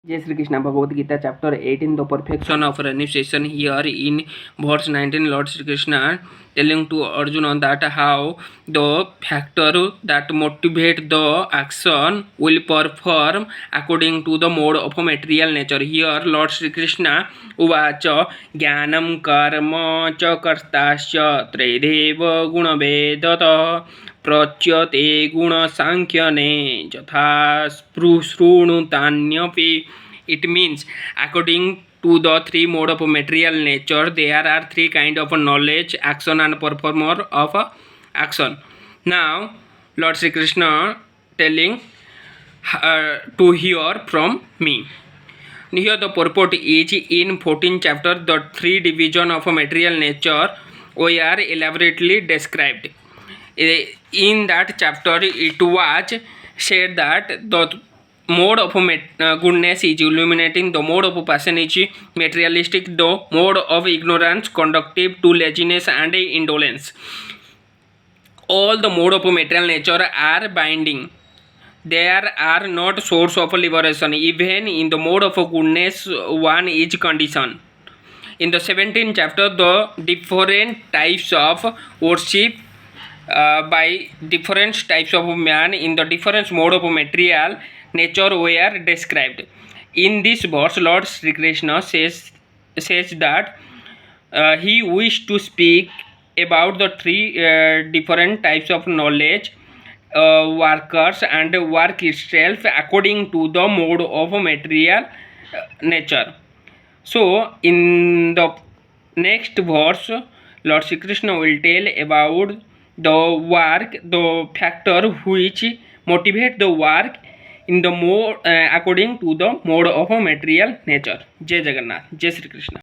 Jai Sri Krishna. Bhagavad Gita chapter 18, the perfection of renunciation. Here in verse 19, Lord Sri Krishna telling to Arjuna that how the factor that motivate the action will perform according to the mode of material nature. Here Lord Sri Krishna uvacha jnanam karma cha kartasya tredev gunavedata प्रच्यते गुणसांख्यने यथा स्पृशृणुतान्यपि. It means according to the three mode of material nature there are three kind of knowledge, action and performer of action. Now Lord Sri Krishna telling to hear from me. Here the purport is in 14th chapter the three division of material nature were elaborately described. In that chapter it was said that the mode of goodness is illuminating, the mode of passion is materialistic, the mode of ignorance conductive to laziness and indolence. All the mode of material nature are binding. There are not source of liberation. Even in the mode of goodness one is conditioned. In the 17th chapter the different types of worship by different types of man in the different mode of material nature were described. In this verse Lord Sri Krishna says that he wished to speak about the three different types of knowledge, workers and work itself according to the mode of material nature. So in the next verse Lord Sri Krishna will tell about the work, the factor which motivate the work in the mode according to the mode of material nature. Jai Jagannath. Jai Sri Krishna.